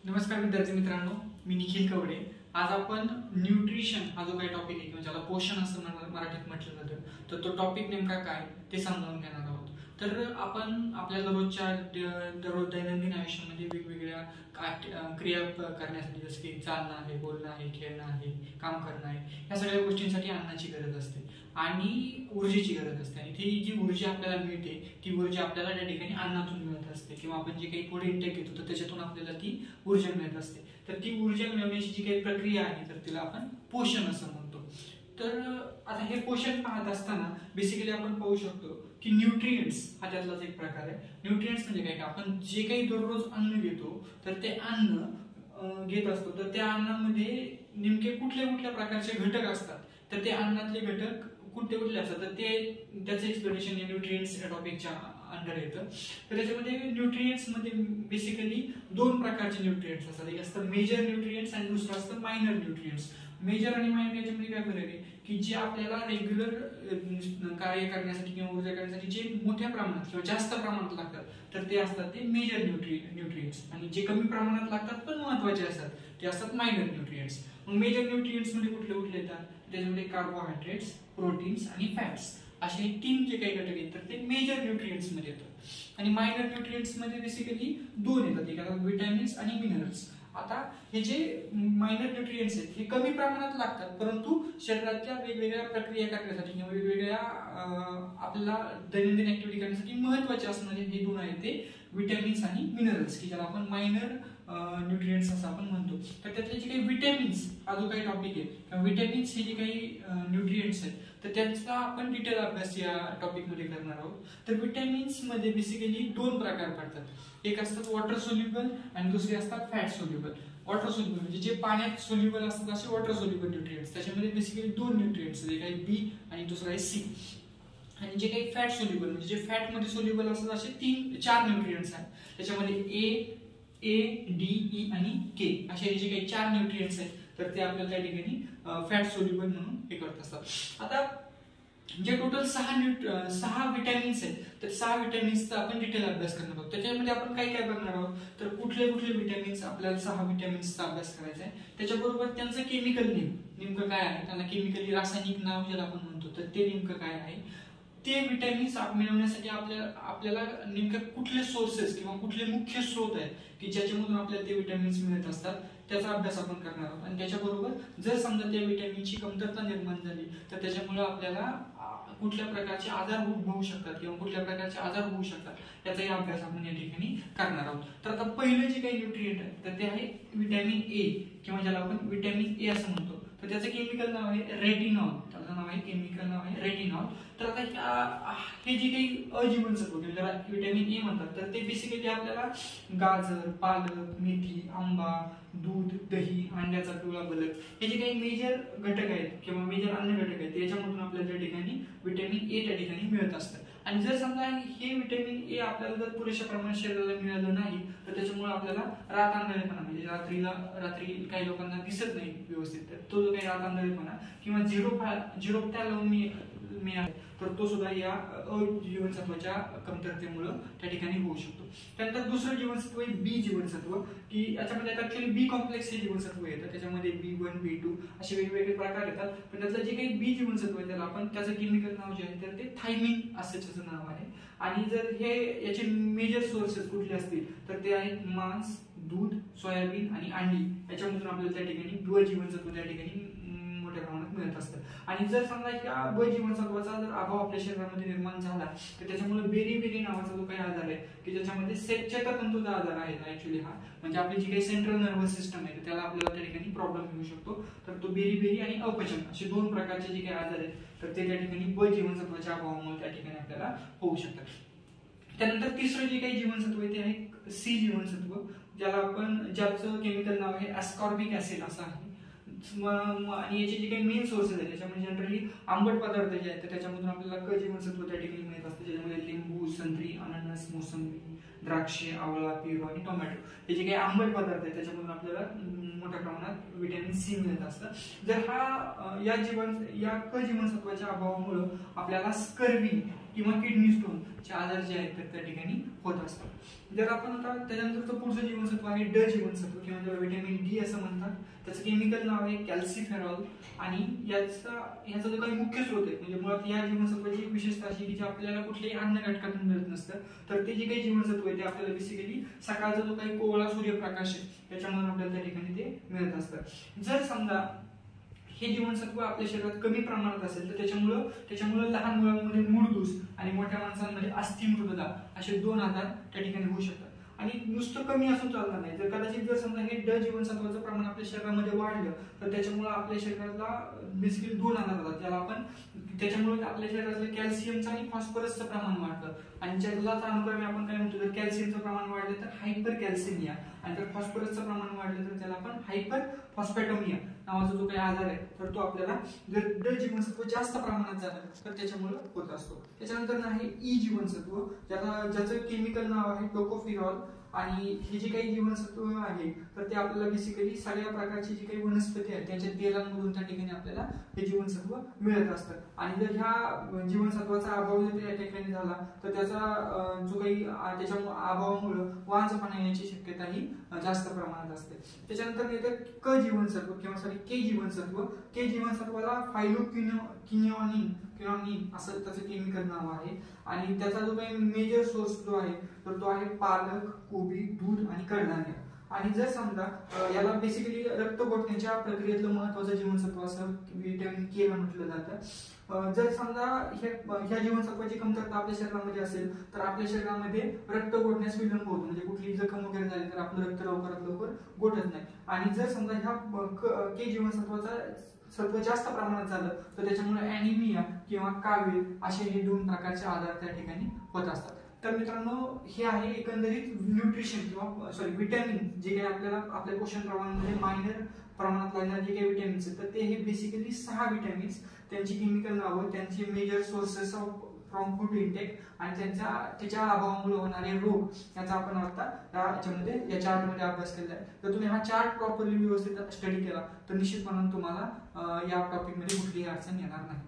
नमस्कार विद्यार्थी मित्रांनो, मी निखिल कवडे। आज आपण न्यूट्रिशन हा जो काही टॉपिक आहे किंवा ज्याला पोषण असं मराठीत म्हटलं जातं, तर तो टॉपिक नेमका काय ते समजावून घेणार आहोत। तर आपण आपल्या दररोज दैनंदिन आयुष्यामध्ये वेगवेगळ्या क्रिया करण्यासाठी, जसं की चालणं आहे, बोलणं आहे, खेळणं आहे, काम करणं आहे, या सगळ्या गोष्टींसाठी अन्नाची गरज असते आणि ऊर्जेची गरज असते। आणि ती जी ऊर्जा आपल्याला मिळते ती ऊर्जा आपल्याला त्या ठिकाणी अन्नातून मिळत असते किंवा आपण जे काही फूड इंटेक घेतो तर त्याच्यातून आपल्याला ती ऊर्जा मिळत असते। तर ती ऊर्जा मिळवण्याची जी काही प्रक्रिया आहे तर तिला आपण पोषण असं म्हणतो। तर आता हे पोषण पाहत असताना बेसिकली आपण पाहू शकतो की न्यूट्रिएंट्स हा त्यातलाच एक प्रकार आहे। न्यूट्रिएंट्स म्हणजे काय, आपण जे काही दररोज अन्न घेतो तर ते अन्न घेत असतो, तर त्या अन्नामध्ये नेमके कुठल्या कुठल्या प्रकारचे घटक असतात, तर ते अन्नातले घटक कुठले कुठले असतात, तर ते त्याचं एक्सप्लेनेशन न्यूट्रिएंट्स या टॉपिकच्या अंडर येतं। तर त्याच्यामध्ये न्यूट्रिएंट्स मध्ये बेसिकली दोन प्रकारचे न्यूट्रिएंट्स असतात, एक असतं मेजर न्यूट्रिएंट्स आणि दुसरं असतं मायनर न्यूट्रिएंट्स। मेजर आणि मायनर याच्यामध्ये काय फरक आहे की जे आपल्याला रेग्युलर कार्य करण्यासाठी किंवा ऊर्जा करण्यासाठी जे मोठ्या प्रमाणात किंवा जास्त प्रमाणात लागतात तर ते असतात ते मेजर न्यूट्रिएंट्स, आणि जे कमी प्रमाणात लागतात पण महत्त्वाचे असतात ते असतात मायनर न्यूट्रिएंट्स। मग मेजर न्यूट्रिएंट्स मध्ये कुठले कुठले येतात, त्याच्यामध्ये कार्बोहायड्रेट्स, प्रोटीन्स आणि फॅट्स असे तीन जे काही घटक आहेत तर ते मेजर न्यूट्रिएंट्स मध्ये येतात। आणि मायनर न्यूट्रिएंट्स मध्ये बेसिकली दोन येतात, एक आहेत विटॅमिन्स आणि मिनरल्स। आता हे जे मायनर न्यूट्रिएंट्स आहेत हे कमी प्रमाणात लागतात, परंतु शरीराच्या वेगवेगळ्या प्रक्रिया करण्यासाठी किंवा वेगवेगळ्या आपल्याला दैनंदिन ऍक्टिव्हिटी करण्यासाठी महत्त्वाचे असणारे हे दोन आहेत ते विटॅमिन्स आणि मिनरल्स, की ज्याला आपण मायनर न्यूट्रिएंट्स असं आपण म्हणतो। तर त्यातले जे काही विटॅमिन्स हा जो काही टॉपिक आहे किंवा विटॅमिन्स हे जे काही न्यूट्रिएंट्स आहेत तर त्याचा आपण डिटेल अभ्यास या टॉपिक मध्ये करणार आहोत। तर विटॅमिन्स मध्ये बेसिकली दोन प्रकार पडतात, एक असतात वॉटर सोल्युबल आणि दुसरे असतात फॅट सोल्युबल। वॉटर सोल्युबल म्हणजे जे पाण्यात सोल्युबल असतात असे वॉटर सोल्युबल न्यूट्रिएंट्स, त्याच्यामध्ये बेसिकली दोन न्यूट्रिएंट्स, एक आहे बी आणि दुसरा आहे सी। आणि जे काही फॅट सोल्युबल म्हणजे जे फॅट मध्ये सोल्युबल असतात असे चार न्यूट्रिएंट्स आहेत, त्याच्यामध्ये ए डी ई आणि के असे जे काही चार न्यूट्रिएंट्स आहेत तर ते आपल्याला त्या ठिकाणी फॅट सोल्युबल म्हणून हे करत असतात। आता जे टोटल सहा विटॅमिन्स आहेत तर सहा विटॅमिन्सचा आपण डिटेल अभ्यास करणार आहोत। त्याच्यामध्ये आपण काय काय बघणार आहोत तर कुठले कुठले विटॅमिन्स आपल्याला सहा विटॅमिन्सचा अभ्यास करायचा आहे, त्याच्याबरोबर त्यांचं केमिकल नेमकं काय आहे, त्यांना केमिकली रासायनिक नाव ज्याला आपण म्हणतो तर ते नेमकं काय आहे, ते विटॅमिन्स मिळवण्यासाठी आपल्याला नेमकं कुठले सोर्सेस किंवा कुठले मुख्य स्रोत आहेत की ज्याच्यामधून आपल्याला ते विटॅमिन्स मिळत असतात त्याचा अभ्यास आपण करणार आहोत। आणि त्याच्याबरोबर जर समजा त्या विटॅमिनची कमतरता निर्माण झाली तर त्याच्यामुळे आपल्याला कुठल्या प्रकारचे आजार उद्भवू शकतात किंवा कुठल्या प्रकारचे आजार होऊ शकतात याचाही अभ्यास आपण या ठिकाणी करणार आहोत। तर आता पहिलं जे काही न्यूट्रिएंट आहे तर ते आहे विटॅमिन ए किंवा ज्याला आपण विटॅमिन ए असं म्हणतो। तर त्याचं केमिकल नाव आहे रेटिनॉल, त्याचं नाव आहे केमिकल नाव आहे रेटिनॉल। तर आता हे जे काही अजीवनसत्व ज्याला विटॅमिन ए म्हणतात तर ते बेसिकली आपल्याला गाजर, पालक, मेथी, आंबा, दूध, दही, अंड्याचा पिवळा बलक हे जे काही मेजर घटक आहेत किंवा मेजर अन्न घटक आहेत त्याच्यामधून आपल्याला त्या ठिकाणी विटॅमिन ए त्या ठिकाणी मिळत असतं। आणि जर समजा हे विटॅमिन ए आपल्याला जर पुरेशा प्रमाणात शरीराला मिळालं नाही तर त्याच्यामुळे आपल्याला रात आंधळेपणा म्हणजे रात्री काही लोकांना दिसत नाही व्यवस्थित, तर तो जो काही रात आंधळेपणा किंवा झिरोप्था मिळाला तर तो सुद्धा या अजीवनसत्वाच्या कमतरतेमुळे त्या ठिकाणी होऊ शकतो। त्यानंतर दुसरं जीवनसत्व आहे बी जीवनसत्व, की याच्यामध्ये ऍक्च्युअली बी कॉम्प्लेक्स हे जीवनसत्व येतं, त्याच्यामध्ये B1, B2 असे वेगवेगळे प्रकार येतात। पण त्यातलं जे काही बी जीवनसत्व आहे त्याला आपण त्याचं केमिकल नाव जे आहे तर ते थायमिन असं त्याचं नाव आहे। आणि जर हे याचे मेजर सोर्सेस कुठले असतील तर ते आहेत मांस, दूध, सोयाबीन आणि अंडी, याच्यामधून आपल्याला त्या ठिकाणी ब जीवनसत्व त्या ठिकाणी मोठ्या प्रमाणात मिळत असतं। आणि जर समजा या ब जीवनसत्वाचा जर अभाव आपल्या शरीरामध्ये निर्माण झाला तर त्याच्यामुळे बेरी नावाचा जो काही आजार आहे की ज्याच्यामध्ये चेतातंतूचा आजार आहे ऍक्च्युअली हा, म्हणजे आपली जी काही सेंट्रल नर्वस सिस्टम आहे त्याला आपल्याला त्या ठिकाणी प्रॉब्लेम येऊ शकतो। तर तो बेरी आणि अपचन असे दोन प्रकारचे जे काही आजार आहेत तर ते त्या ठिकाणी ब जीवनसत्वाच्या अभावामुळे त्या ठिकाणी आपल्याला होऊ शकतात। त्यानंतर तिसरं जे काही जीवनसत्व आहे ते आहे सी जीवनसत्व, ज्याचं केमिकल नाव आहे ॲस्कॉर्बिक ऍसिड असं आहे। आणि याचे जे काही मेन सोर्सेस आहेत त्याच्यामध्ये जनरली आंबट पदार्थ जे आहेत त्याच्यामधून आपल्याला क जीवनसत्व त्या ठिकाणी मिळत असतं, ज्याच्यामध्ये लिंबू, संत्री, अननस, मोसंबी, द्राक्षे, आवळा, पेरू आणि टोमॅटो हे जे काही आंबट पदार्थ आहेत त्याच्यामधून आपल्याला मोठ्या प्रमाणात विटॅमिन सी मिळत असतं। जर या क जीवनसत्वाच्या अभावामुळे आपल्याला स्कर्वी किंवा किडनी स्टोनचे आजार जे आहेत तर त्या ठिकाणी होत असतात. जर आपण आता त्याच्यानंतरचं पुढचं जीवनसत्व आहे ड जीवनसत्व किंवा ज्याला व्हिटॅमिन डी असं म्हणतात. त्याचं केमिकल नाव आहे कॅल्सिफेरॉल आणि याचा जो काही मुख्य स्रोत आहे म्हणजे मुळात या जीवनसत्वाची विशेषता अशी की जे आपल्याला कुठल्याही अन्न घटकातून मिळत नसतं. तर ते जे काही जीवनसत्व आहे ते आपल्याला बेसिकली सकाळचा जो काही कोवळा सूर्यप्रकाश आहे त्याच्यामधून आपल्याला त्या ठिकाणी ते मिळत असतं. जर समजा हे जीवनसत्व आपल्या शरीरात कमी प्रमाणात असेल तर त्याच्यामुळं लहान मुलांमध्ये मूळदूस आणि मोठ्या माणसांमध्ये अस्थिमृतता असे 2 आजार त्या ठिकाणी होऊ शकतात. आणि नुसतं कमी असून चालणार नाही. जर कदाचित जर समजा हे ड जीवनसत्वाचं प्रमाण आपल्या शरीरामध्ये वाढलं तर त्याच्यामुळे आपल्या शरीराला बेसिकली 2 आजार होतात. ज्याला आपण त्याच्यामुळे आपल्या शरीरातलं कॅल्शियमचं आणि फॉस्फरसचं प्रमाण वाढतं आणि ज्यालाच अनुक्रमे आपण काय म्हणतो, जर कॅल्शियमचं प्रमाण वाढलं तर हायपर कॅल्सिमिया आणि जर फॉस्फरसचं प्रमाण वाढलं तर त्याला आपण हायपर फॉस्फॅटोमिया नावाचा जो काही आजार आहे तर तो आपल्याला जर ड जीवनसत्व जास्त प्रमाणात झालं तर त्याच्यामुळे होत असतो. त्याच्यानंतर आहे ई जीवनसत्व ज्याचं केमिकल नाव आहे टोकोफिरॉल आणि हे जे काही जीवनसत्व आहे तर ते आपल्याला बेसिकली सगळ्या प्रकारची जी काही वनस्पती आहेत त्यांच्या तेलांमधून त्या ठिकाणी आपल्याला हे जीवनसत्व मिळत असतं. आणि जर ह्या जीवनसत्वाचा अभाव जर त्या ठिकाणी झाला तर त्याचा जो काही त्याच्या अभावामुळे वांझपणा येण्याची शक्यता ही जास्त प्रमाणात असते. त्याच्यानंतर येतं क जीवनसत्व किंवा के जीवनसत्व. के जीवनसत्वाला फायलोक्विनोनिन असं त्याचं केमिकल नाव आहे आणि त्याचा जो काही मेजर सोर्स जो आहे तर तो आहे पालक, कोबी, दूध आणि कडधान्य. आणि जर समजा याला बेसिकली रक्त गोठण्याच्या प्रक्रियेतलं महत्वाचं जीवनसत्व असं व्हिटॅमिन के ला म्हटलं जातं. जर समजा ह्या जीवनसत्वाची कमतरता आपल्या शरीरामध्ये असेल तर आपल्या शरीरामध्ये रक्त गोठण्यास विलंब होतो. म्हणजे कुठली जखम वगैरे झाली तर आपलं रक्त लवकरात लवकर गोठत नाही. आणि जर समजा ह्या के जीवनसत्वाचा सत्व जास्त प्रमाणात झालं तर त्याच्यामुळे ॲनिमिया किंवा कावीळ असे हे 2 प्रकारचे आजार त्या ठिकाणी होत असतात. तर मित्रांनो हे आहे एकंदरीत न्यूट्रिशन किंवा व्हिटॅमिन जे काही आपल्याला आपल्या पोषण प्रमाणामध्ये मायनर प्रमाणात लागणारे जे काही विटॅमिन्स आहेत तर ते हे बेसिकली 6 विटॅमिन्स, त्यांची केमिकल नावं, त्यांचे major sources of from food intake आणि त्याच्या अभावामुळे होणारे रोग याचा आपण आता या चार्टमध्ये अभ्यास केला आहे. तर तुम्ही हा चार्ट प्रॉपरली व्यवस्थित स्टडी केला तर निश्चितपणे तुम्हाला या टॉपिकमध्ये कुठलीही अडचण येणार नाही.